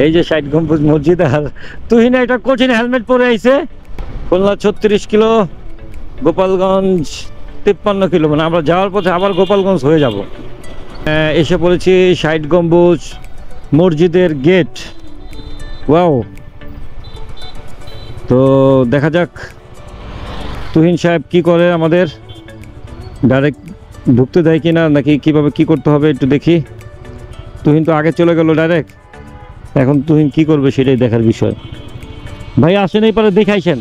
এই যে 60 গম্বুজ মসজিদ। আর তুহিন একটা কঠিন হেলমেট পরে আইছে। খুলনা 36 কিলো, গোপালগঞ্জ 53 কিলো, মানে আমরা যাওয়ার পথে আবার গোপালগঞ্জ হয়ে যাব। এসে পড়েছি 60 গম্বুজ মসজিদের গেট। ওয়াও, তো দেখা যাক তুহিন সাহেব কি করে, আমাদের ডাইরেক্ট ঢুকতে দেয় কিনা, নাকি কিভাবে কি করতে হবে একটু দেখি। তুহিন তো আগে চলে গেল ডাইরেক্ট, এখন তুহিন কি করবে সেটাই দেখার বিষয়। ভাই আসেন, এই পারে দেখাইছেন।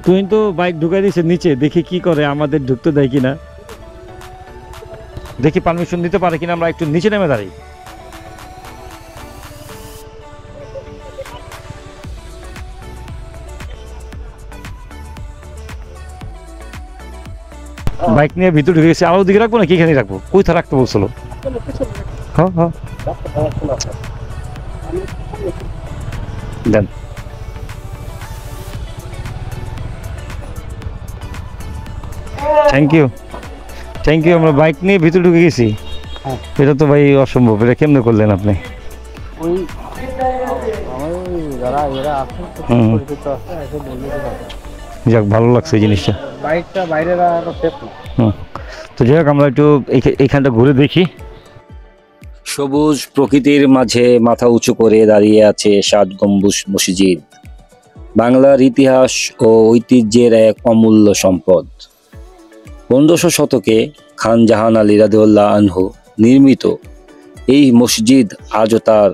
তুহিন তো বাইক ঢুকাই দিয়েছে নিচে, দেখি কি করে, আমাদের ঢুকতে দেয় কিনা, দেখি পারমিশন দিতে পারে কিনা। আমরা একটু নিচে নেমে দাঁড়াই। বাইক নিয়ে ভিতরে ঢুকে গেছে। আরো দিকে রাখবো নাকি এখানে রাখবো? কোথায় রাখতে বলছিল? হ্যাঁ হ্যাঁ দেন। Thank you, thank you. আমরা বাইক নিয়ে ভিতরে ঢুকে গেছি। এটা তো ভাই অসম্ভব, এটা কেমনে করলেন আপনি? যাক, ভালো লাগছে এই জিনিসটা। তো যাই হোক, আমরা একটু এইখানটা ঘুরে দেখি। সবুজ প্রকৃতির মাঝে মাথা উঁচু করে দাঁড়িয়ে আছে 7 গম্বুজ মসজিদ, বাংলার ইতিহাস ও ঐতিহ্যের এক অমূল্য সম্পদ। 1500 শতকে খান জাহান আলী রাদিয়াল্লাহু আনহু নির্মিত এই মসজিদ আজও তার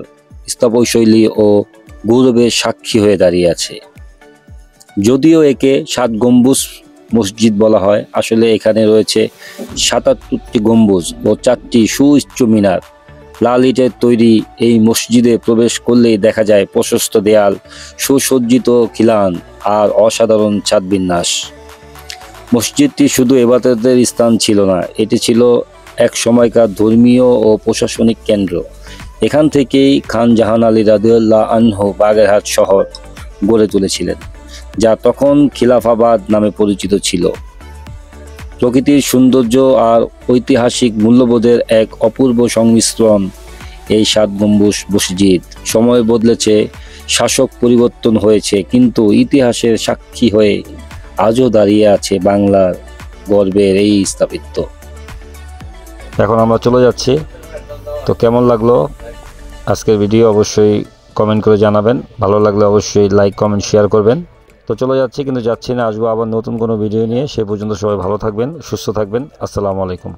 স্থাপত্যশৈলী ও গৌরবের সাক্ষী হয়ে দাঁড়িয়ে আছে। যদিও একে 7 গম্বুজ মসজিদ বলা হয়, আসলে এখানে রয়েছে 77টি গম্বুজ ও 4টি সুউচ্চ মিনার। লাল ইটের তৈরি এই মসজিদে প্রবেশ করলেই দেখা যায় প্রশস্ত দেয়াল, সুসজ্জিত খিলান আর অসাধারণ ছাদ বিন্যাস। মসজিদটি শুধু ইবাদতের স্থান ছিল না, এটি ছিল এক সময়কার ধর্মীয় ও প্রশাসনিক কেন্দ্র। এখান থেকেই খান জাহান আলী রাদিয়াল্লাহু আনহু বাগেরহাট শহর গড়ে তুলেছিলেন, যা তখন খিলাফাবাদ নামে পরিচিত ছিল। প্রকৃতির সৌন্দর্য আর ঐতিহাসিক মূল্যবোধের এক অপূর্ব সংমিশ্রণ এই 7 গম্বুজ মসজিদ। সময় বদলেছে, শাসক পরিবর্তন হয়েছে, কিন্তু ইতিহাসের সাক্ষী হয়ে আজও দাঁড়িয়ে আছে বাংলার গর্বের এই স্থাপত্য। এখন আমরা চলে যাচ্ছি। তো কেমন লাগলো আজকের ভিডিও অবশ্যই কমেন্ট করে জানাবেন। ভালো লাগলে অবশ্যই লাইক, কমেন্ট, শেয়ার করবেন। তো চলে যাচ্ছি, কিন্তু যাচ্ছি না, আসবো আবার নতুন কোনো ভিডিও নিয়ে। সে পর্যন্ত সবাই ভালো থাকবেন, সুস্থ থাকবেন। আসসালামু আলাইকুম।